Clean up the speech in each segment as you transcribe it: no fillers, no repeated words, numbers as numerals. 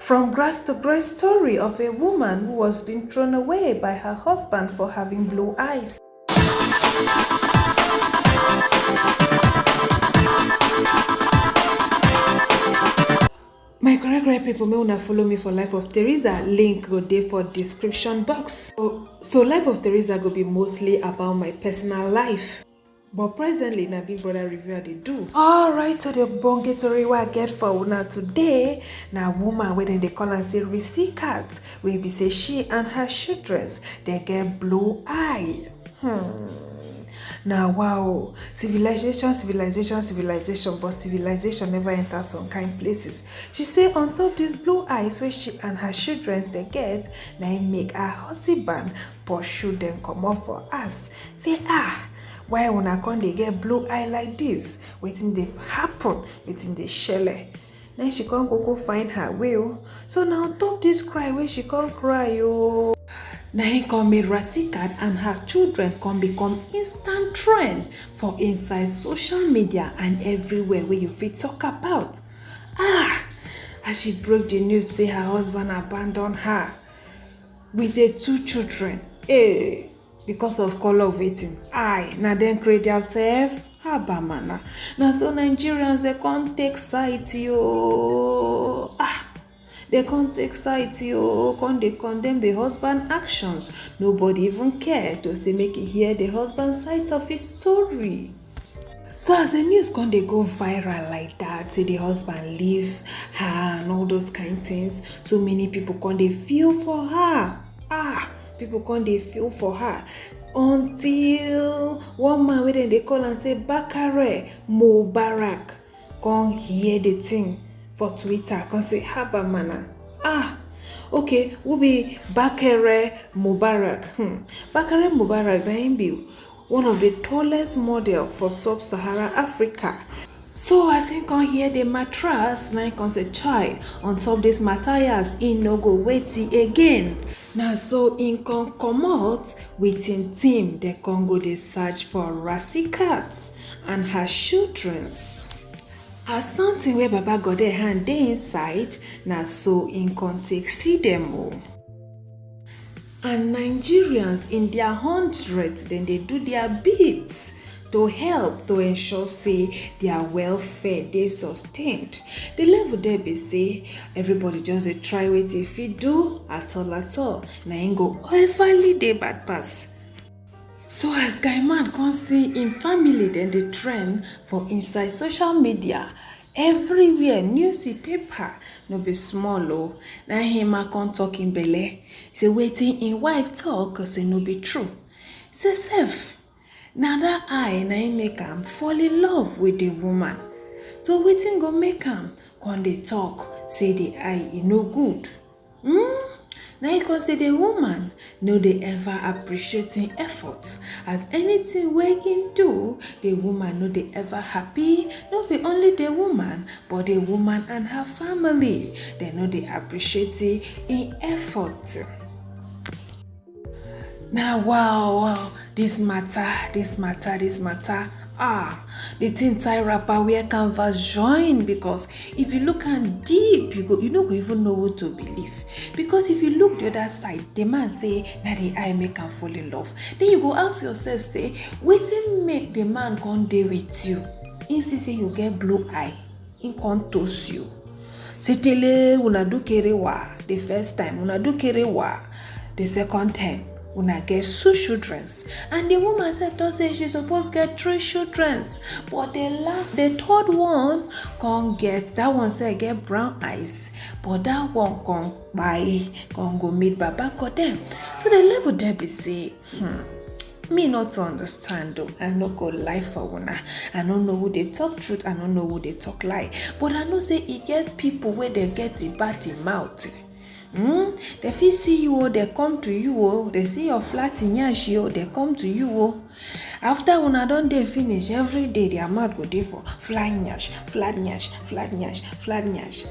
From grass to grace story of a woman who was being thrown away by her husband for having blue eyes. My great people, may una follow me for Life of Teresa. Link go there for description box. So Life of Teresa go be mostly about my personal life. But presently, na Big Brother review they do. Alright, so the bonge story I get for una today. Na woman wey they call and say Risi Cat, wey be say she and her children they get blue eye. Now wow, civilization, but civilization never enters some kind places. She say on top these blue eyes where she and her children they get, now make her husband pursue them come up for us. Say why una come they get blue eye like this? Waiting they happen, waiting they shell. Then she can't go find her way. So now on top this cry where she can't cry Now he come make Risi Cat and her children come become instant trend for inside social media and everywhere where you fit talk about. As she broke the news say her husband abandoned her with the 2 children. Because of color of waiting. Now then create yourself. Bamana. Now so Nigerians they can't take sight they can't take sight can't they condemn the husband actions. Nobody even care to say make it hear the husband side of his story. So as the news can they go viral like that, say the husband leave her and all those kind of things, so many people can they feel for her. People can't they feel for her until one man where they call and say Bakare Mubarak can hear the thing for Twitter can say Habamana. Okay, we'll be Bakare Mubarak. Bakare Mubarak that be one of the tallest model for sub-Sahara Africa. So as he can hear the mattress, now he can say chai on top this Matthias in no go waiting again. Now so in can come out within team they can go they search for Risi Cat and her children's. As something where Baba got their hand they inside, now so in can take see them all. And Nigerians in their hundreds then they do their bits to help to ensure say their welfare they sustained. The level there be say everybody just try what if you do at all. Now ain't go everly day bad pass. So as guy man can see in family then the trend for inside social media. Everywhere newspaper no be small Now him a can talk in belle. Say waiting in wife talk say no be true. Say self. Now that eye na him make am fall in love with the woman. So waiting go make am can they talk say the eye no good. Now you can say the woman no they ever appreciating effort. As anything where in do, the woman no they ever happy. Not be only the woman, but the woman and her family. They know they appreciating in effort. Now wow, this matter. The thing tie rapper where canvas join, because if you look and deep, you don't even know what to believe. Because if you look the other side, the man say now the eye make him fall in love. Then you go ask yourself, say, waiting make the man come day with you. Instead say you get blue eye, in can't toast you. Say tele una do kerewa the first time, una do kerewa the second time. Una get 2 children, and the woman said to say she supposed get 3 children, but the third one can't get. That one say get brown eyes, but that one can't go meet Baba them. So the level there be say, me not to understand though. I no go lie for una. I don't know who they talk truth. I don't know who they talk lie. But I know say it get people where they get a bad mouth. They feel see you, they come to you, they see your flat in yashi, they come to you. After una don dey finish, every day their mouth go dey for flat nyash, flat nyash, flat nyash, flat nyash.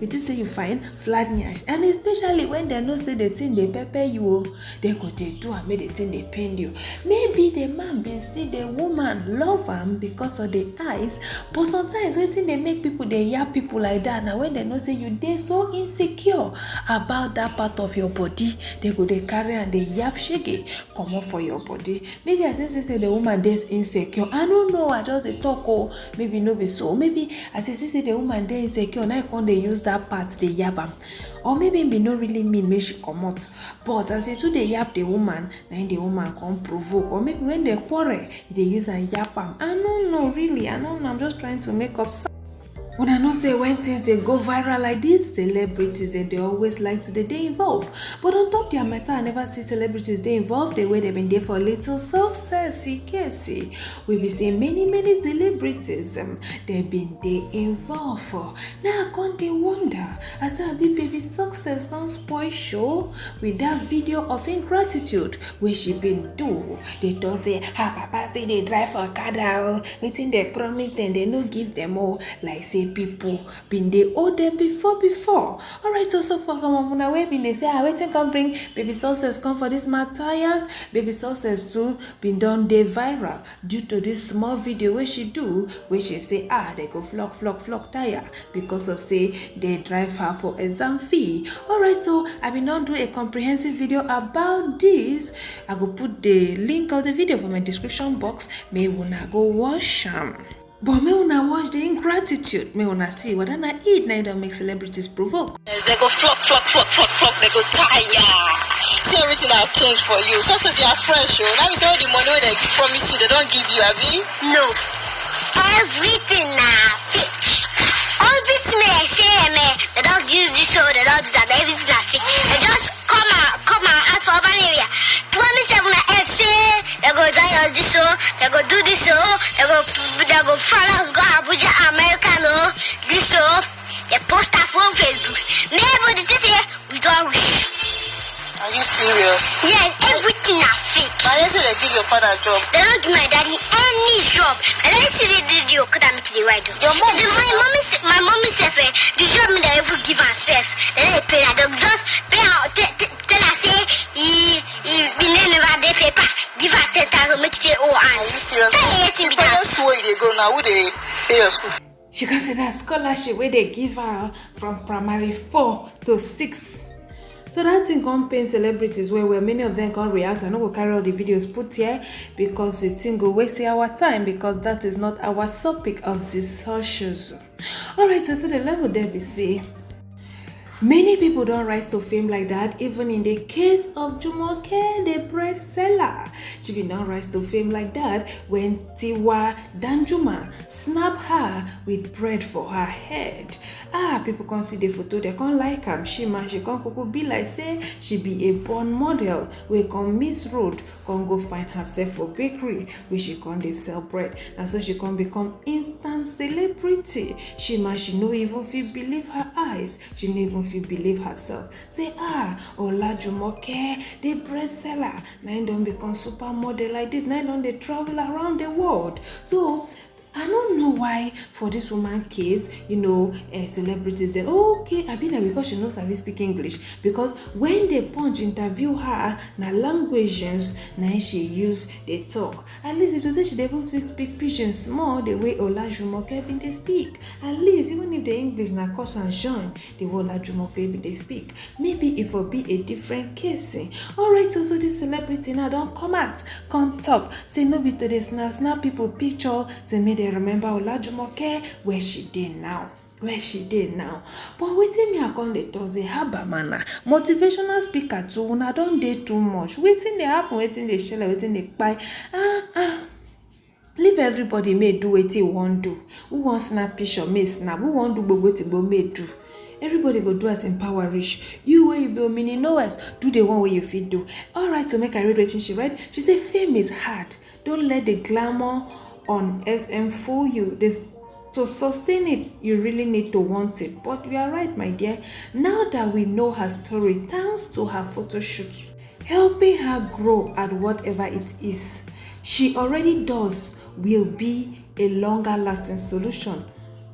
You think say you fine? Flat nyash. And especially when they know say the thing dey pepper you, they go dey do am make the thing dey pain you. Maybe the man been see the woman love am because of the eyes, but sometimes wetin dey make people dey yap people like that na when they know say you dey so insecure about that part of your body, they go dey carry and dey yap shege comot for your body. Maybe as if say the woman dey insecure, I don't know, I just dey talk maybe no be so. Maybe as if say the woman dey insecure, now I come dey use that part dey yap am, or maybe be no really mean make she comot, but as you too dey yap the woman, na the woman come provoke, or maybe when they quarrel, they use and yap am. I don't know, really, I don't know. I'm just trying to make up. When I know say when things they go viral like this, celebrities and they always like to they involve. But on top their matter, I never see celebrities they involved the way they've been there for little success. See, we be seeing many celebrities they've been they involved for. Now I can't they wonder, as I be baby success don't spoil show with that video of ingratitude where she been do. They don't say her papa say they drive for car, waiting they promise them they no give them all, like say people been they owe them before. Alright, so for some of una wey been they say waiting come bring baby success come for this Matthias. Baby success too been done dey viral due to this small video where she do, where she say they go flock tire because of say they drive her for exam fee. Alright, so I been done do a comprehensive video about this. I go put the link of the video for my description box. May una go watch But may una watch the ingratitude. May una see what I eat now don't make celebrities provoke. They go flock. They go tire. See everything I've changed for you. Sometimes you are fresh, Now we say all the money they promise you, they don't give you, Abby. No. Everything now fake. All it may say, they don't give you this show, they don't do that. Everything now fake. They just come out, ask for urban area. 27 FC, they go do this show, they go do this show, they go France, go Abuja, America, no, this show, they post that on Facebook. Maybe this is we don't wish. Are you serious? Yes, everything are fake. I didn't say they give your father a job. They don't give my daddy any job. And I see they did you could make the right job. Your mom my mommy said the job me they ever give herself. Then they pay her. They just pay her tell her say he never they paper. Give her 10,000 make it all Are you serious? That's where they go now. Who they pay your school? She can say that scholarship where they give her from primary 4 to 6. So that thing can paint celebrities where many of them can react and not go carry all the videos put here because the thing go waste our time because that is not our topic of this socials. Alright, so the level there we see. Many people don't rise to fame like that, even in the case of Jumoke, the bread seller. She did not rise to fame like that when Tiwa Danjuma snapped her with bread for her head. People can see the photo, they can't like her. She can't be like, say, she be a born model. We can miss road, can go find herself for bakery, where she can't sell bread. And so she can become instant celebrity. She no even feel believe her eyes. She no even feel believe herself. Say, Ola Jumoke, the bread seller. Now don't become supermodel like this. Now don't they travel around the world. So I don't know why for this woman case, celebrities then okay, I been because she knows how to speak English. Because when they punch interview her, na languages now she use they talk. At least if they say she don't speak pidgin small the way Ola Jumoke been they speak. At least even if the English na cause and join the way Ola Jumoke been they speak. Maybe it will be a different case. Alright, so this celebrity now don't come out, come talk. Say no be to the snap people picture. Say me they remember Ola Jumoke where she did now. But wetin me I come dey talk say haba mana motivational speaker too una don dey too much. Wetin dey happen, wetin dey shele, wetin dey kpai. Leave everybody may do wetin he wan do. Who wan snap picture may snap. Who wan do gbogbo tigbo may do. Everybody go do as in power reach. You where you be mini knowers, do the one way you fit do. Alright, so make I read wetin she read. She say fame is hard. Don't let the glamour on SM fool you. To sustain it, you really need to want it. But you are right, my dear. Now that we know her story, thanks to her photo shoots, helping her grow at whatever it is, she already does will be a longer lasting solution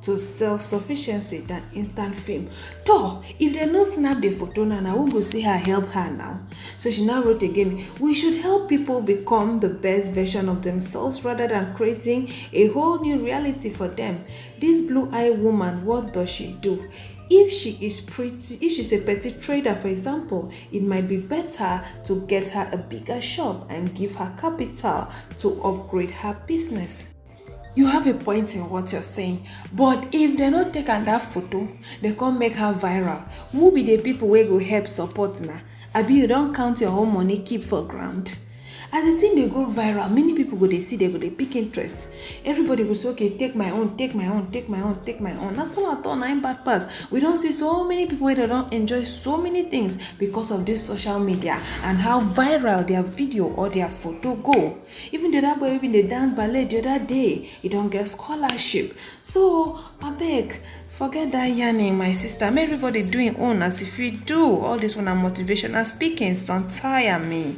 to self-sufficiency than instant fame. Though, if they no snap the photo now, I won't go see her help her now. So she now wrote again, we should help people become the best version of themselves rather than creating a whole new reality for them. This blue-eyed woman, what does she do? If she's a petty trader, for example, it might be better to get her a bigger shop and give her capital to upgrade her business. You have a point in what you're saying, but if they not take that photo, they can't make her viral. Who be the people wey go help support na? Abi you don't count your own money keep for ground? As the thing they go viral, many people go they see, they go they pick interest. Everybody go say, okay, take my own. Not all nine bad pass. We don't see so many people where they don't enjoy so many things because of this social media and how viral their video or their photo go. Even the other boy even the dance ballet the other day, he don't get scholarship. So I beg, forget that yarning, my sister. Everybody doing own as if we do. All this when I'm motivational speaking, don't tire me.